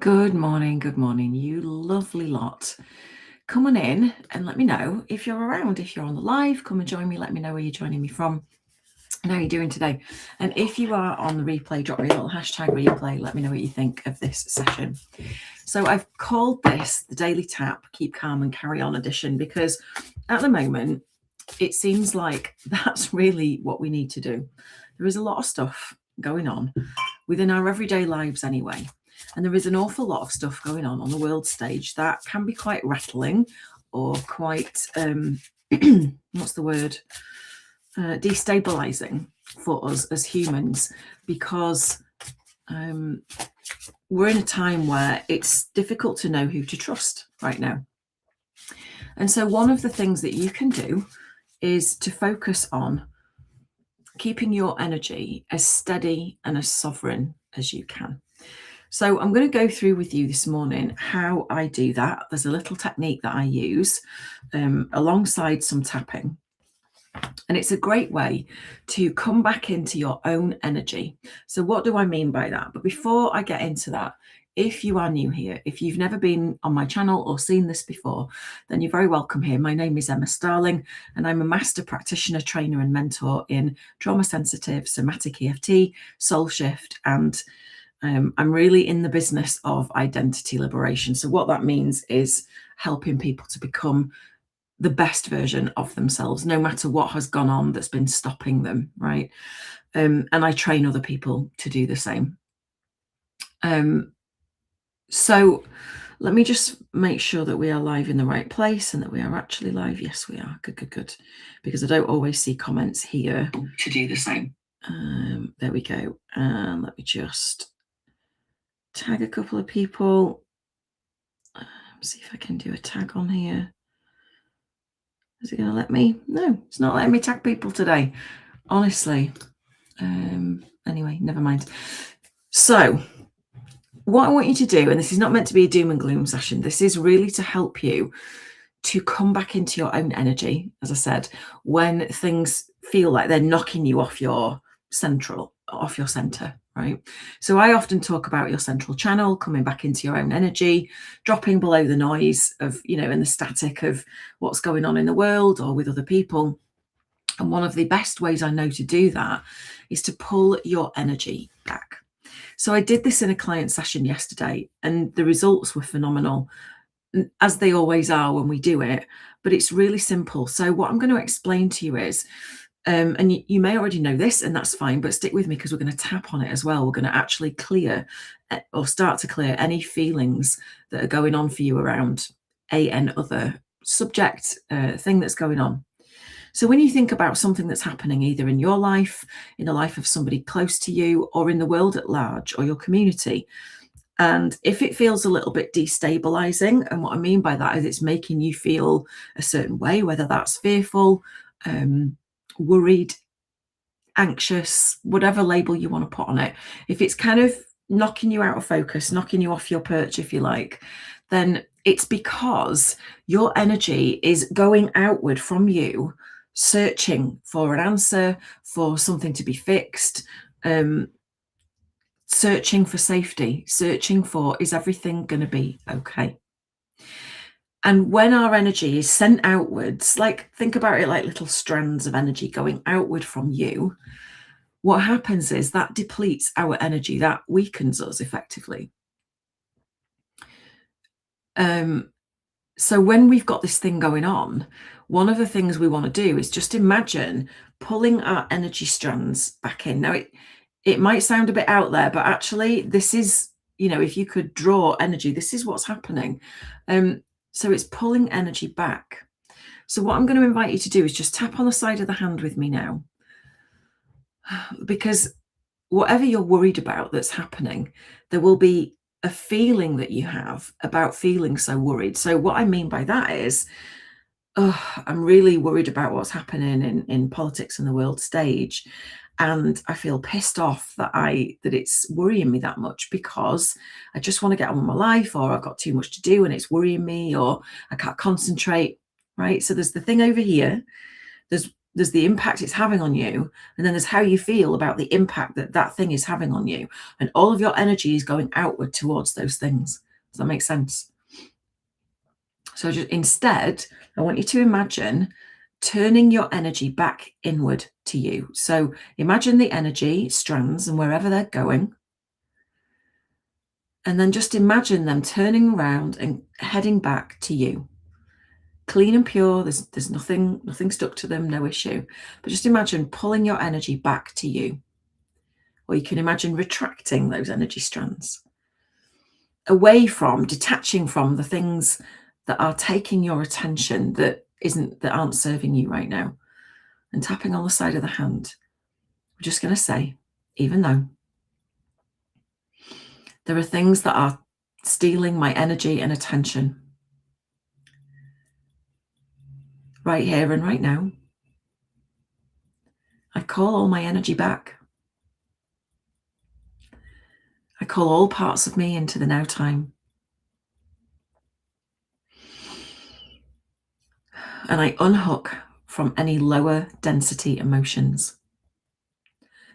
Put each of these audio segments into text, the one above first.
Good morning, you lovely lot. Come on in and let me know if you're around. If you're on the live, come and join me. Let me know where you're joining me from and how you're doing today. And if you are on the replay, drop me a little hashtag replay. Let me know what you think of this session. So I've called this the Daily Tap, Keep Calm and Carry On edition, because at the moment, it seems like that's really what we need to do. There is a lot of stuff going on within our everyday lives anyway. And there is an awful lot of stuff going on the world stage that can be quite rattling or quite, what's the word? Destabilizing for us as humans, because we're in a time where it's difficult to know who to trust right now. And so one of the things that you can do is to focus on keeping your energy as steady and as sovereign as you can. So I'm going to go through with you this morning how I do that. There's a little technique that I use alongside some tapping. And it's a great way to come back into your own energy. So what do I mean by that? But before I get into that, if you are new here, if you've never been on my channel or seen this before, then you're very welcome here. My name is Emma Starling, and I'm a master practitioner, trainer, and mentor in trauma sensitive, somatic EFT, soul shift, and I'm really in the business of identity liberation. So what that means is helping people to become the best version of themselves, no matter what has gone on that's been stopping them, right? And I train other people to do the same. So let me just make sure that we are live in the right place and that we are actually live. Yes, we are. Good. Because I don't always see comments here to do the same. There we go. And let me just tag a couple of people. See if I can do a tag on here. Is it going to let me? No, it's not letting me tag people today, honestly. Anyway, never mind. So what I want you to do, and this is not meant to be a doom and gloom session, this is really to help you to come back into your own energy, as I said, when things feel like they're knocking you off your center, right? So I often talk about your central channel, coming back into your own energy, dropping below the noise of, and the static of what's going on in the world or with other people. And one of the best ways I know to do that is to pull your energy back. So I did this in a client session yesterday, and the results were phenomenal, as they always are when we do it, but it's really simple. So what I'm going to explain to you is, and you may already know this, and that's fine, but stick with me because we're going to tap on it as well. We're going to actually clear or start to clear any feelings that are going on for you around other subject thing that's going on. So when you think about something that's happening either in your life, in the life of somebody close to you, or in the world at large, or your community, and if it feels a little bit destabilizing, and what I mean by that is it's making you feel a certain way, whether that's fearful, worried, anxious, whatever label you want to put on it, if it's kind of knocking you out of focus, knocking you off your perch, if you like, then it's because your energy is going outward from you, searching for an answer, for something to be fixed, searching for safety, searching for, is everything going to be okay? And when our energy is sent outwards, like think about it like little strands of energy going outward from you, what happens is that depletes our energy, that weakens us effectively. So when we've got this thing going on, one of the things we want to do is just imagine pulling our energy strands back in. Now, it might sound a bit out there, but actually this is, if you could draw energy, this is what's happening. So it's pulling energy back. So what I'm going to invite you to do is just tap on the side of the hand with me now, because whatever you're worried about that's happening, there will be a feeling that you have about feeling so worried. So what I mean by that is, I'm really worried about what's happening in politics and the world stage. And I feel pissed off that it's worrying me that much, because I just want to get on with my life, or I've got too much to do and it's worrying me, or I can't concentrate, right? So there's the thing over here. There's There's the impact it's having on you, and then there's how you feel about the impact that that thing is having on you. And all of your energy is going outward towards those things. Does that make sense? So just instead, I want you to imagine turning your energy back inward to you. So imagine the energy strands and wherever they're going. And then just imagine them turning around and heading back to you. Clean and pure, there's nothing stuck to them, no issue. But just imagine pulling your energy back to you. Or you can imagine retracting those energy strands. Away from, detaching from the things that are taking your attention that aren't serving you right now. And tapping on the side of the hand. We're just going to say, even though there are things that are stealing my energy and attention right here and right now, I call all my energy back. I call all parts of me into the now time. And I unhook from any lower density emotions.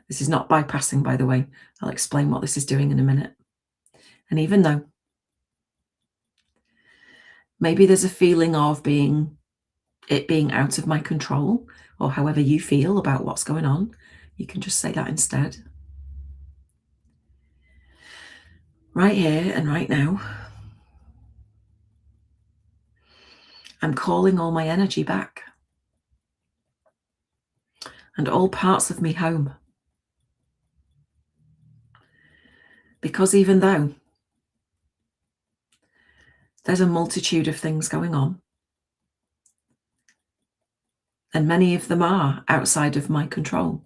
This is not bypassing, by the way. I'll explain what this is doing in a minute. And even though maybe there's a feeling of it being out of my control, or however you feel about what's going on, you can just say that instead. Right here and right now, I'm calling all my energy back and all parts of me home. Because even though there's a multitude of things going on, and many of them are outside of my control,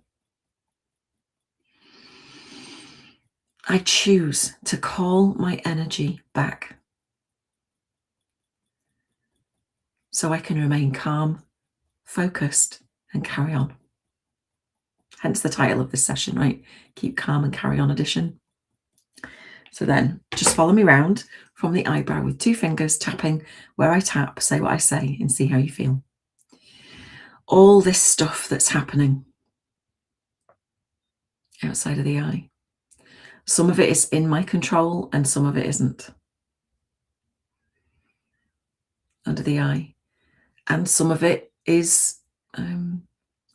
I choose to call my energy back so I can remain calm, focused, and carry on. Hence the title of this session, right? Keep calm and carry on edition. So then just follow me round from the eyebrow with 2 fingers, tapping where I tap, say what I say, and see how you feel. All this stuff that's happening outside of the eye. Some of it is in my control and some of it isn't. Under the eye. And some of it is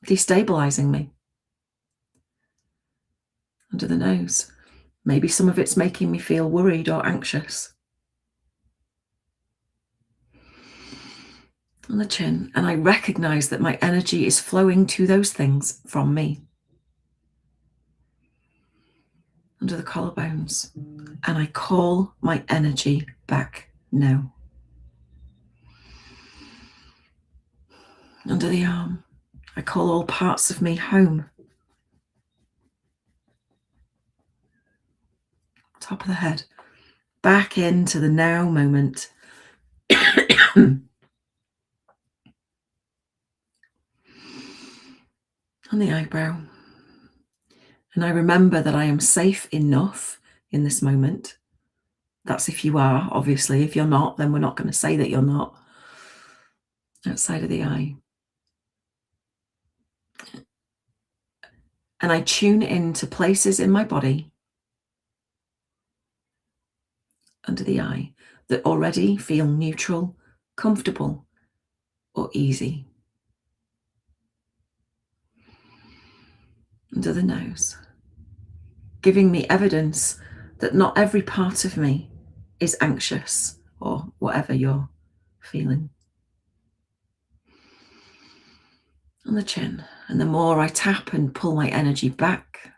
destabilizing me. Under the nose. Maybe some of it's making me feel worried or anxious. On the chin. And I recognize that my energy is flowing to those things from me. Under the collarbones. And I call my energy back now. Under the arm. I call all parts of me home. Top of the head. Back into the now moment. On the eyebrow. And I remember that I am safe enough in this moment. That's if you are, obviously. If you're not, then we're not going to say that you're not. Outside of the eye. And I tune into places in my body under the eye that already feel neutral, comfortable, or easy. Under the nose. Giving me evidence that not every part of me is anxious or whatever you're feeling. On the chin. And the more I tap and pull my energy back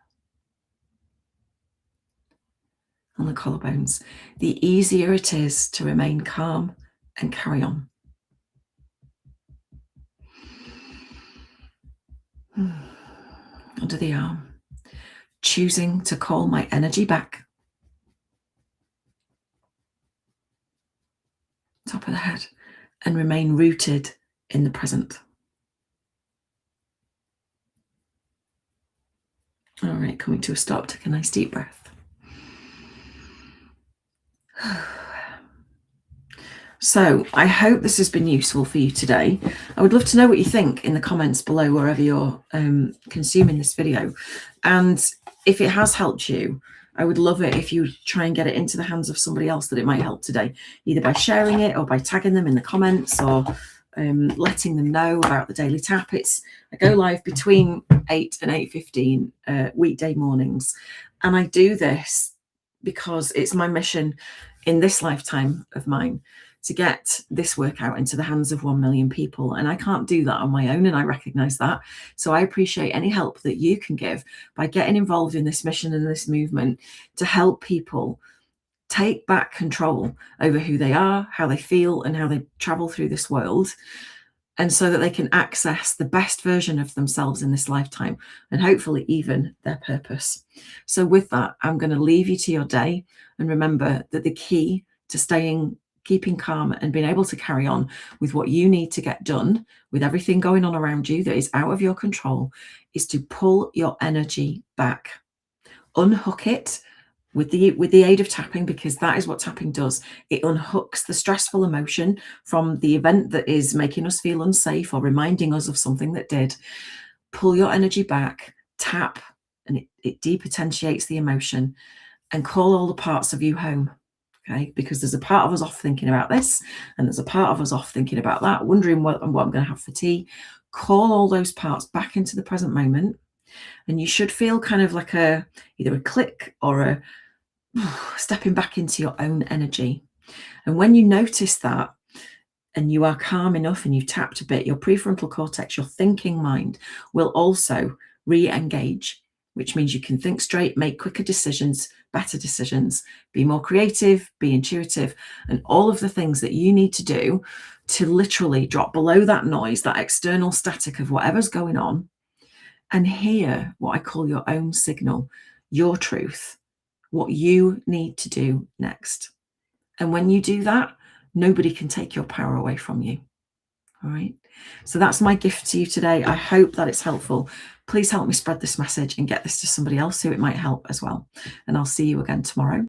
on the collarbones, the easier it is to remain calm and carry on. Under the arm. Choosing to call my energy back. Top of the head. And remain rooted in the present. All right, coming to a stop. Take a nice deep breath. So I hope this has been useful for you today. I would love to know what you think in the comments below, wherever you're consuming this video. And if it has helped you, I would love it if you try and get it into the hands of somebody else that it might help today, either by sharing it or by tagging them in the comments, or letting them know about the Daily Tap. I go live between 8 and 8:15 weekday mornings. And I do this because it's my mission in this lifetime of mine to get this work out into the hands of 1 million people. And I can't do that on my own, and I recognize that. So I appreciate any help that you can give by getting involved in this mission and this movement to help people take back control over who they are, how they feel, and how they travel through this world. And so that they can access the best version of themselves in this lifetime, and hopefully even their purpose. So with that, I'm going to leave you to your day. And remember that the key to keeping calm and being able to carry on with what you need to get done, with everything going on around you that is out of your control, is to pull your energy back. Unhook it with the aid of tapping, because that is what tapping does. It unhooks the stressful emotion from the event that is making us feel unsafe or reminding us of something that did. Pull your energy back, tap, and it depotentiates the emotion, and call all the parts of you home. Okay, because there's a part of us off thinking about this, and there's a part of us off thinking about that, wondering what I'm going to have for tea. Call all those parts back into the present moment, and you should feel kind of like either a click or a stepping back into your own energy. And when you notice that, and you are calm enough and you've tapped a bit, your prefrontal cortex, your thinking mind, will also re-engage, which means you can think straight, make quicker decisions, better decisions, be more creative, be intuitive, and all of the things that you need to do to literally drop below that noise, that external static of whatever's going on, and hear what I call your own signal, your truth, what you need to do next. And when you do that, nobody can take your power away from you. All right. So that's my gift to you today. I hope that it's helpful. Please help me spread this message and get this to somebody else who it might help as well. And I'll see you again tomorrow.